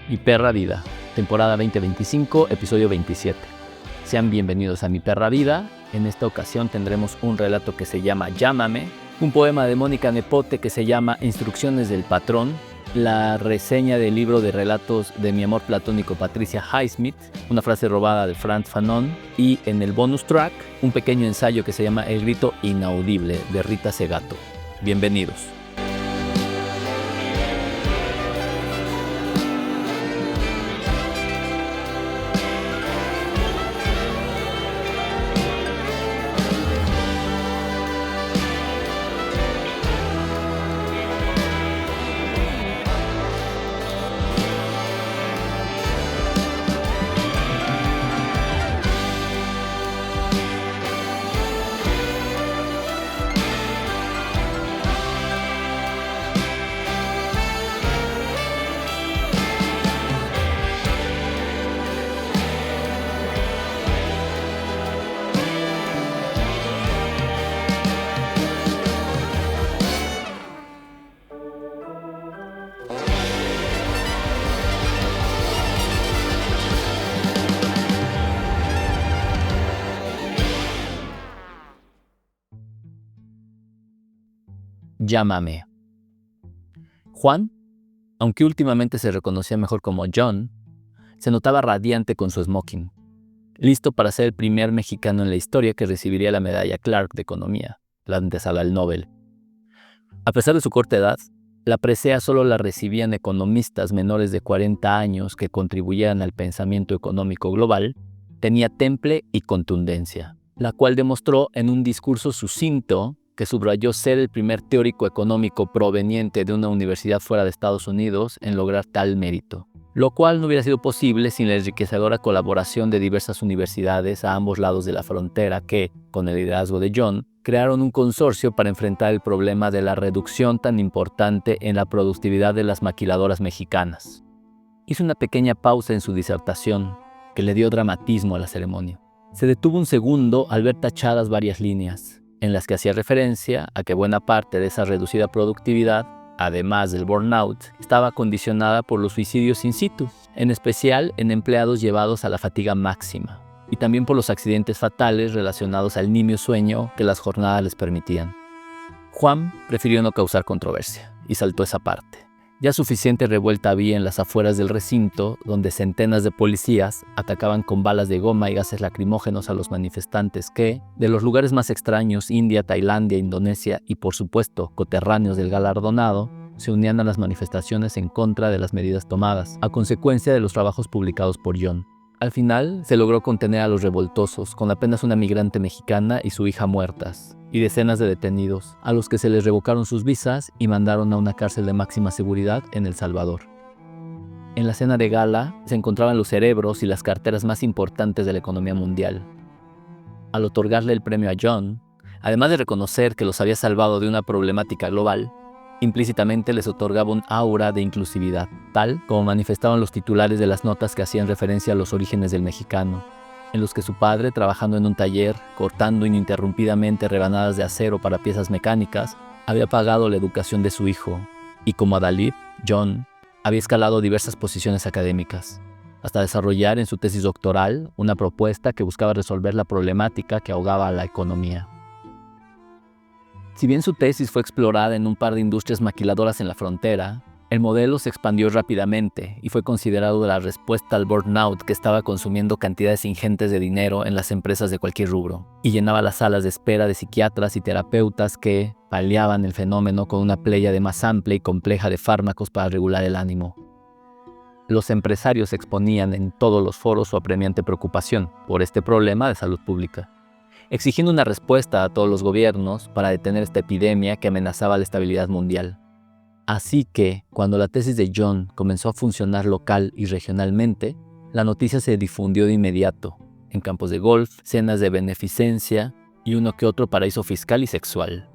Mi perra vida, temporada 2025, episodio 27. Sean bienvenidos a Mi perra vida. En esta ocasión tendremos un relato que se llama Llámame, un poema de Mónica Nepote que se llama Instrucciones del patrón, la reseña del libro de relatos de mi amor platónico Patricia Highsmith, una frase robada de Frantz Fanon y en el bonus track un pequeño ensayo que se llama El grito inaudible de Rita Segato. Bienvenidos. Llámame. Juan, aunque últimamente se reconocía mejor como John, se notaba radiante con su smoking, listo para ser el primer mexicano en la historia que recibiría la medalla Clark de Economía, la antesala al Nobel. A pesar de su corta edad, la presea solo la recibían economistas menores de 40 años que contribuyeran al pensamiento económico global. Tenía temple y contundencia, la cual demostró en un discurso sucinto que subrayó ser el primer teórico económico proveniente de una universidad fuera de Estados Unidos en lograr tal mérito, lo cual no hubiera sido posible sin la enriquecedora colaboración de diversas universidades a ambos lados de la frontera que, con el liderazgo de John, crearon un consorcio para enfrentar el problema de la reducción tan importante en la productividad de las maquiladoras mexicanas. Hizo una pequeña pausa en su disertación, que le dio dramatismo a la ceremonia. Se detuvo un segundo al ver tachadas varias líneas, en las que hacía referencia a que buena parte de esa reducida productividad, además del burnout, estaba condicionada por los suicidios in situ, en especial en empleados llevados a la fatiga máxima, y también por los accidentes fatales relacionados al nimio sueño que las jornadas les permitían. Juan prefirió no causar controversia, y saltó esa parte. Ya suficiente revuelta había en las afueras del recinto, donde centenas de policías atacaban con balas de goma y gases lacrimógenos a los manifestantes que, de los lugares más extraños, India, Tailandia, Indonesia y por supuesto coterráneos del galardonado, se unían a las manifestaciones en contra de las medidas tomadas, a consecuencia de los trabajos publicados por John. Al final, se logró contener a los revoltosos, con apenas una migrante mexicana y su hija muertas, y decenas de detenidos, a los que se les revocaron sus visas y mandaron a una cárcel de máxima seguridad en El Salvador. En la cena de gala se encontraban los cerebros y las carteras más importantes de la economía mundial. Al otorgarle el premio a John, además de reconocer que los había salvado de una problemática global, implícitamente les otorgaba un aura de inclusividad, tal como manifestaban los titulares de las notas que hacían referencia a los orígenes del mexicano, en los que su padre, trabajando en un taller, cortando ininterrumpidamente rebanadas de acero para piezas mecánicas, había pagado la educación de su hijo, y como Adalid, John, había escalado diversas posiciones académicas, hasta desarrollar en su tesis doctoral una propuesta que buscaba resolver la problemática que ahogaba a la economía. Si bien su tesis fue explorada en un par de industrias maquiladoras en la frontera, el modelo se expandió rápidamente y fue considerado la respuesta al burnout que estaba consumiendo cantidades ingentes de dinero en las empresas de cualquier rubro, y llenaba las salas de espera de psiquiatras y terapeutas que paliaban el fenómeno con una pléyade más amplia y compleja de fármacos para regular el ánimo. Los empresarios exponían en todos los foros su apremiante preocupación por este problema de salud pública, exigiendo una respuesta a todos los gobiernos para detener esta epidemia que amenazaba la estabilidad mundial. Así que, cuando la tesis de John comenzó a funcionar local y regionalmente, la noticia se difundió de inmediato, en campos de golf, cenas de beneficencia y uno que otro paraíso fiscal y sexual.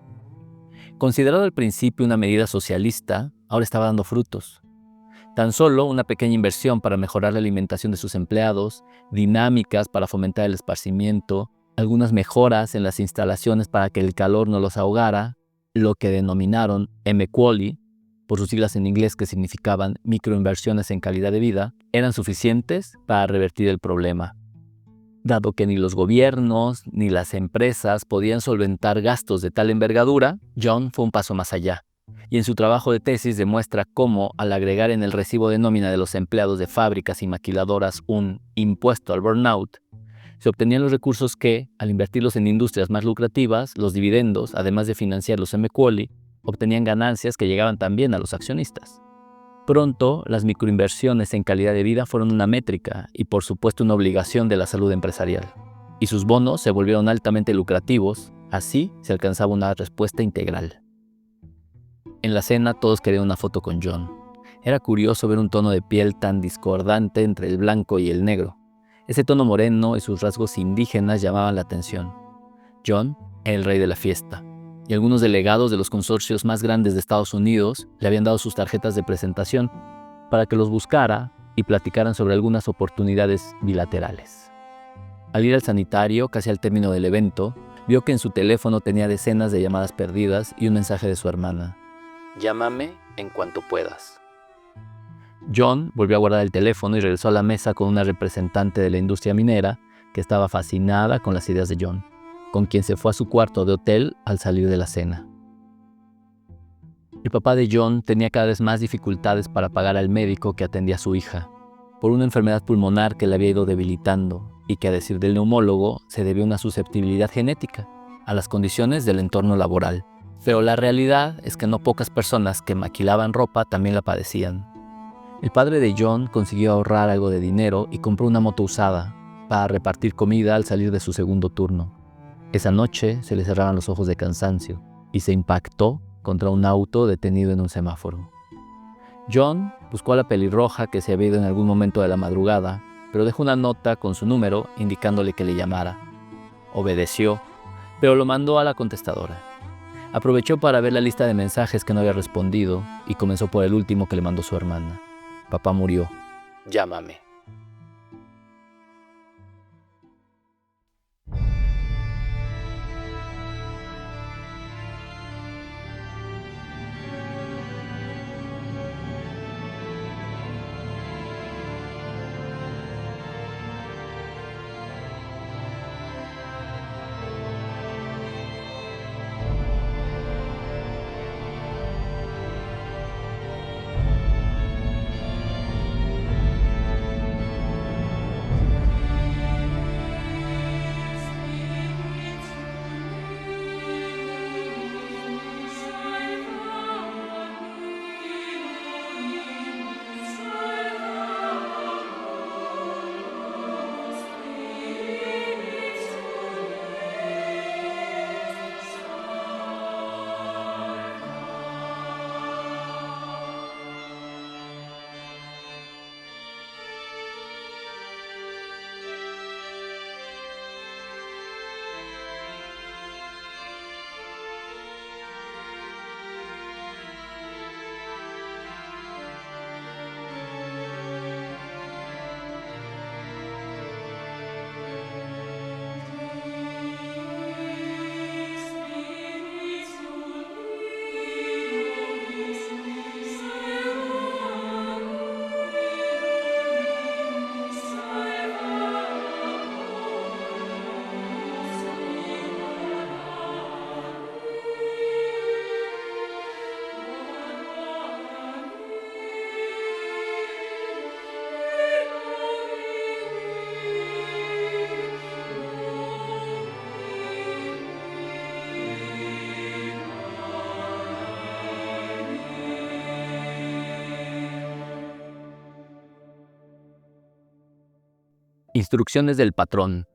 Considerado al principio una medida socialista, ahora estaba dando frutos. Tan solo una pequeña inversión para mejorar la alimentación de sus empleados, dinámicas para fomentar el esparcimiento, algunas mejoras en las instalaciones para que el calor no los ahogara, lo que denominaron M-Quali, por sus siglas en inglés que significaban microinversiones en calidad de vida, eran suficientes para revertir el problema. Dado que ni los gobiernos ni las empresas podían solventar gastos de tal envergadura, John fue un paso más allá. Y en su trabajo de tesis demuestra cómo, al agregar en el recibo de nómina de los empleados de fábricas y maquiladoras un impuesto al burnout, se obtenían los recursos que, al invertirlos en industrias más lucrativas, los dividendos, además de financiar los M-Quali, obtenían ganancias que llegaban también a los accionistas. Pronto, las microinversiones en calidad de vida fueron una métrica y, por supuesto, una obligación de la salud empresarial. Y sus bonos se volvieron altamente lucrativos, así se alcanzaba una respuesta integral. En la cena todos querían una foto con John. Era curioso ver un tono de piel tan discordante entre el blanco y el negro. Ese tono moreno y sus rasgos indígenas llamaban la atención. John era el rey de la fiesta, y algunos delegados de los consorcios más grandes de Estados Unidos le habían dado sus tarjetas de presentación para que los buscara y platicaran sobre algunas oportunidades bilaterales. Al ir al sanitario, casi al término del evento, vio que en su teléfono tenía decenas de llamadas perdidas y un mensaje de su hermana. «Llámame en cuanto puedas». John volvió a guardar el teléfono y regresó a la mesa con una representante de la industria minera que estaba fascinada con las ideas de John, con quien se fue a su cuarto de hotel al salir de la cena. El papá de John tenía cada vez más dificultades para pagar al médico que atendía a su hija, por una enfermedad pulmonar que le había ido debilitando y que, a decir del neumólogo, se debió a una susceptibilidad genética a las condiciones del entorno laboral. Pero la realidad es que no pocas personas que maquilaban ropa también la padecían. El padre de John consiguió ahorrar algo de dinero y compró una moto usada para repartir comida al salir de su segundo turno. Esa noche se le cerraban los ojos de cansancio y se impactó contra un auto detenido en un semáforo. John buscó a la pelirroja que se había ido en algún momento de la madrugada, pero dejó una nota con su número indicándole que le llamara. Obedeció, pero lo mandó a la contestadora. Aprovechó para ver la lista de mensajes que no había respondido y comenzó por el último que le mandó su hermana. Papá murió. Llámame. Instrucciones del patrón.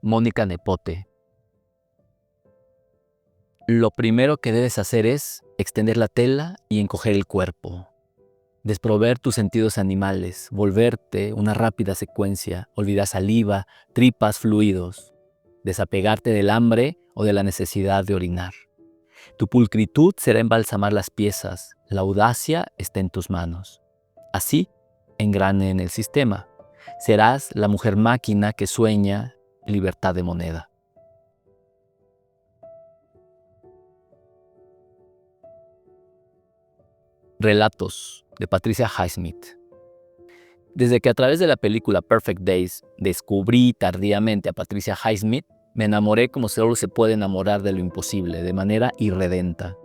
Mónica Nepote. Lo primero que debes hacer es extender la tela y encoger el cuerpo. Desprover tus sentidos animales, volverte una rápida secuencia, olvidar saliva, tripas, fluidos. Desapegarte del hambre o de la necesidad de orinar. Tu pulcritud será embalsamar las piezas, la audacia está en tus manos. Así, engrane en el sistema. Serás la mujer máquina que sueña libertad de moneda. Relatos, de Patricia Highsmith. Desde que a través de la película Perfect Days descubrí tardíamente a Patricia Highsmith, me enamoré como solo se puede enamorar de lo imposible, de manera irredenta.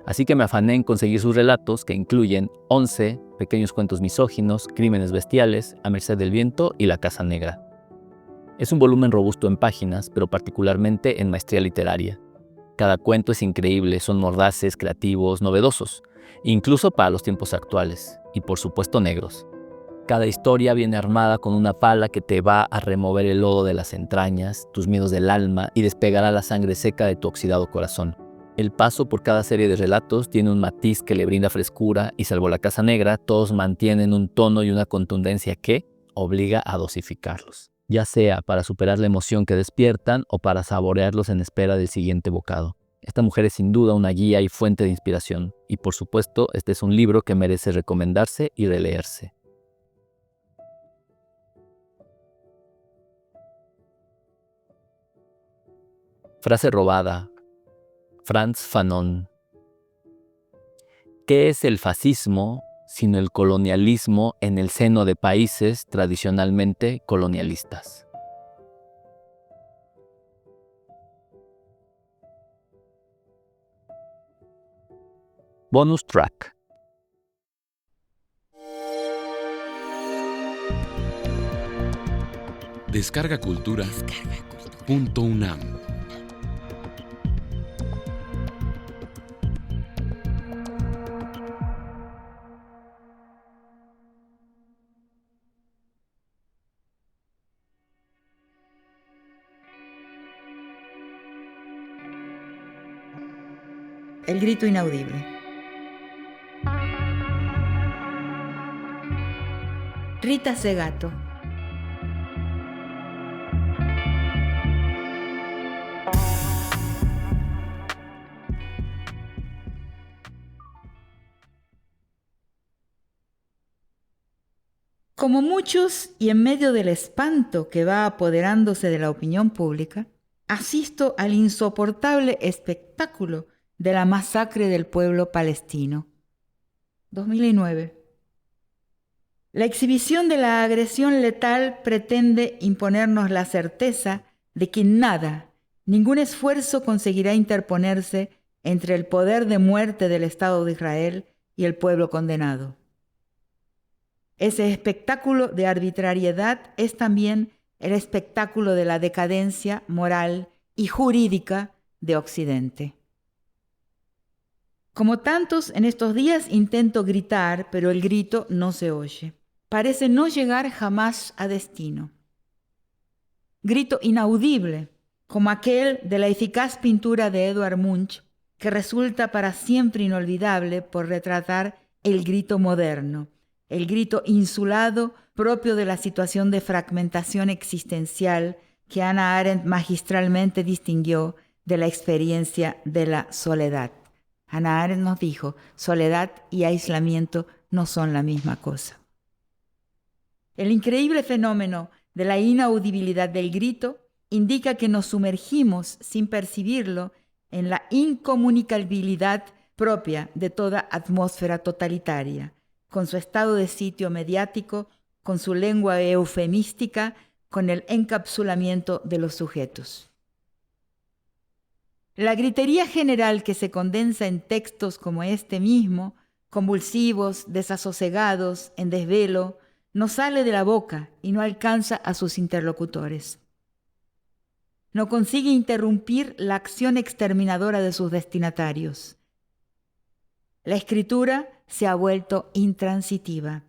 Así que me afané en conseguir sus relatos, que incluyen 11 pequeños cuentos misóginos, crímenes bestiales, A merced del viento y La casa negra. Es un volumen robusto en páginas, pero particularmente en maestría literaria. Cada cuento es increíble, son mordaces, creativos, novedosos, incluso para los tiempos actuales, y por supuesto negros. Cada historia viene armada con una pala que te va a remover el lodo de las entrañas, tus miedos del alma y despegará la sangre seca de tu oxidado corazón. El paso por cada serie de relatos tiene un matiz que le brinda frescura y salvo La casa negra, todos mantienen un tono y una contundencia que obliga a dosificarlos, ya sea para superar la emoción que despiertan o para saborearlos en espera del siguiente bocado. Esta mujer es sin duda una guía y fuente de inspiración, y por supuesto este es un libro que merece recomendarse y releerse. Frase robada. Frantz Fanon. ¿Qué es el fascismo sino el colonialismo en el seno de países tradicionalmente colonialistas? Bonus track. Descarga Cultura.unam. El grito inaudible. Rita Segato. Como muchos, y en medio del espanto que va apoderándose de la opinión pública, asisto al insoportable espectáculo de la masacre del pueblo palestino. 2009. La exhibición de la agresión letal pretende imponernos la certeza de que nada, ningún esfuerzo conseguirá interponerse entre el poder de muerte del Estado de Israel y el pueblo condenado. Ese espectáculo de arbitrariedad es también el espectáculo de la decadencia moral y jurídica de Occidente. Como tantos, en estos días intento gritar, pero el grito no se oye. Parece no llegar jamás a destino. Grito inaudible, como aquel de la eficaz pintura de Edvard Munch, que resulta para siempre inolvidable por retratar el grito moderno, el grito insulado propio de la situación de fragmentación existencial que Hannah Arendt magistralmente distinguió de la experiencia de la soledad. Hannah Arendt nos dijo, soledad y aislamiento no son la misma cosa. El increíble fenómeno de la inaudibilidad del grito indica que nos sumergimos sin percibirlo en la incomunicabilidad propia de toda atmósfera totalitaria, con su estado de sitio mediático, con su lengua eufemística, con el encapsulamiento de los sujetos. La gritería general que se condensa en textos como este mismo, convulsivos, desasosegados, en desvelo, no sale de la boca y no alcanza a sus interlocutores. No consigue interrumpir la acción exterminadora de sus destinatarios. La escritura se ha vuelto intransitiva.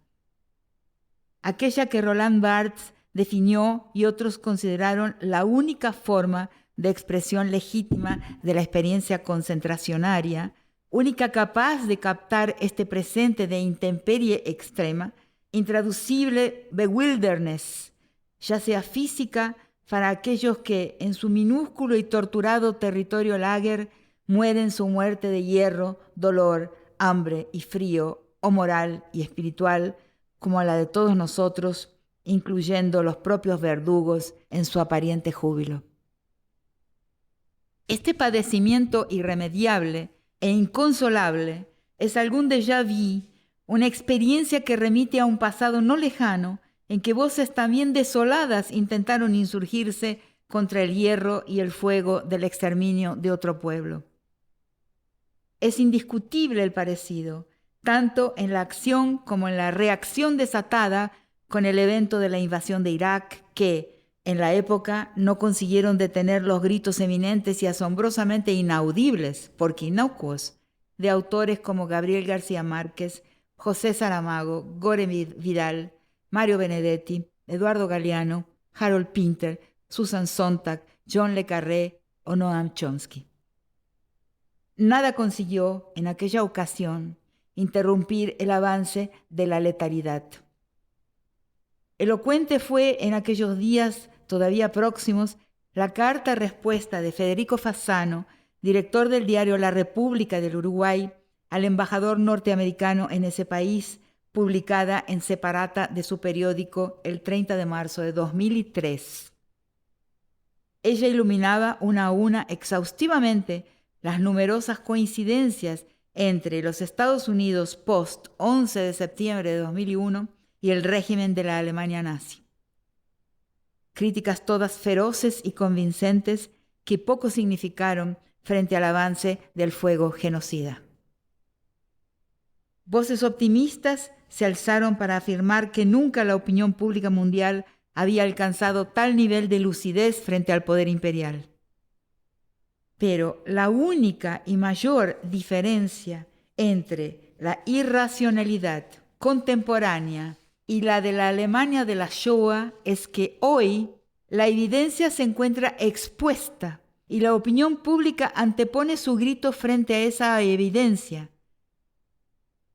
Aquella que Roland Barthes definió y otros consideraron la única forma de expresión legítima de la experiencia concentracionaria, única capaz de captar este presente de intemperie extrema, intraducible bewilderness, ya sea física para aquellos que en su minúsculo y torturado territorio lager mueren su muerte de hierro, dolor, hambre y frío, o moral y espiritual, como a la de todos nosotros, incluyendo los propios verdugos en su aparente júbilo. Este padecimiento irremediable e inconsolable es algún déjà vu, una experiencia que remite a un pasado no lejano, en que voces también desoladas intentaron insurgirse contra el hierro y el fuego del exterminio de otro pueblo. Es indiscutible el parecido, tanto en la acción como en la reacción desatada con el evento de la invasión de Irak, que, en la época, no consiguieron detener los gritos eminentes y asombrosamente inaudibles, porque inocuos, de autores como Gabriel García Márquez, José Saramago, Gore Vidal, Mario Benedetti, Eduardo Galeano, Harold Pinter, Susan Sontag, John le Carré o Noam Chomsky. Nada consiguió, en aquella ocasión, interrumpir el avance de la letalidad. Elocuente fue en aquellos días todavía próximos la carta respuesta de Federico Fasano, director del diario La República del Uruguay, al embajador norteamericano en ese país, publicada en separata de su periódico el 30 de marzo de 2003. Ella iluminaba una a una exhaustivamente las numerosas coincidencias entre los Estados Unidos post 11 de septiembre de 2001 y el régimen de la Alemania nazi. Críticas todas feroces y convincentes que poco significaron frente al avance del fuego genocida. Voces optimistas se alzaron para afirmar que nunca la opinión pública mundial había alcanzado tal nivel de lucidez frente al poder imperial. Pero la única y mayor diferencia entre la irracionalidad contemporánea y la de la Alemania de la Shoah es que hoy la evidencia se encuentra expuesta y la opinión pública antepone su grito frente a esa evidencia.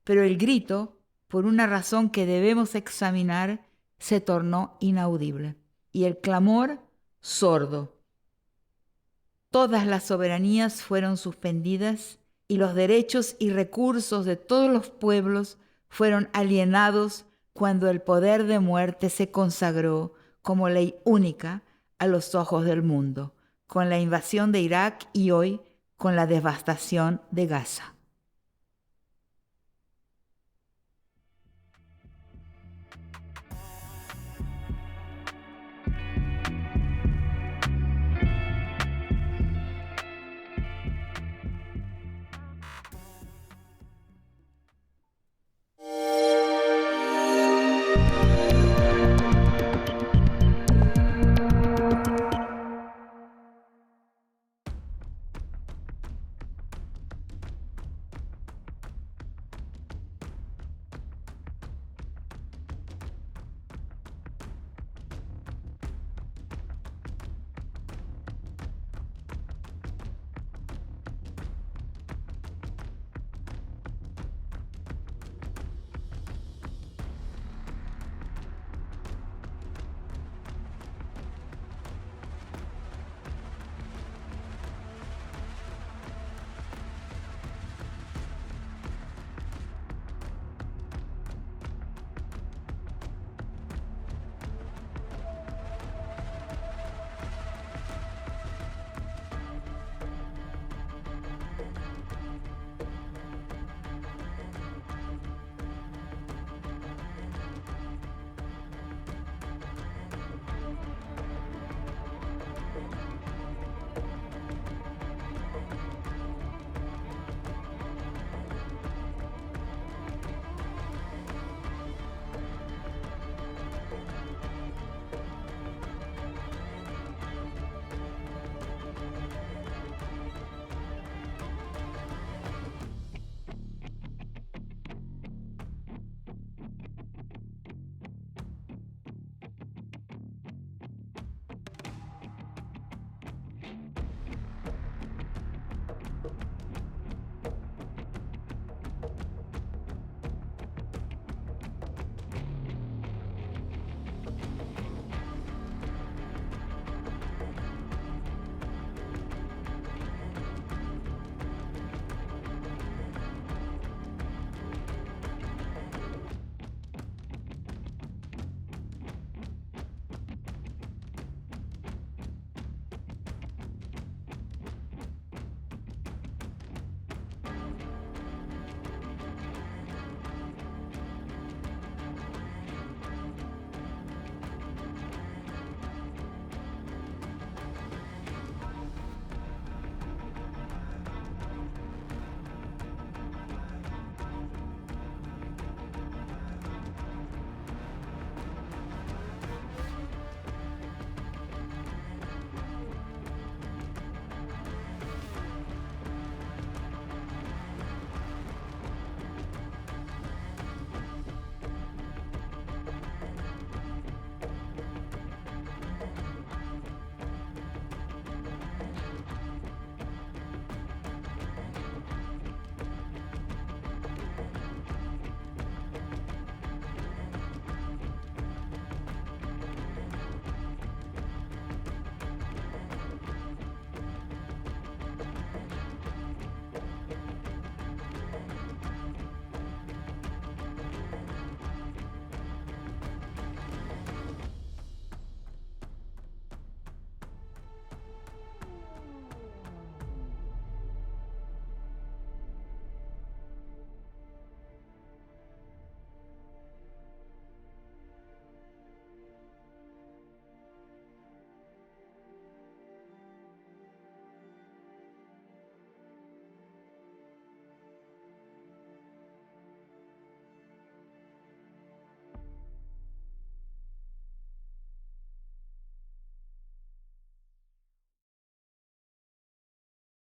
Pero el grito, por una razón que debemos examinar, se tornó inaudible y el clamor sordo. Todas las soberanías fueron suspendidas y los derechos y recursos de todos los pueblos fueron alienados cuando el poder de muerte se consagró como ley única a los ojos del mundo, con la invasión de Irak y hoy con la devastación de Gaza.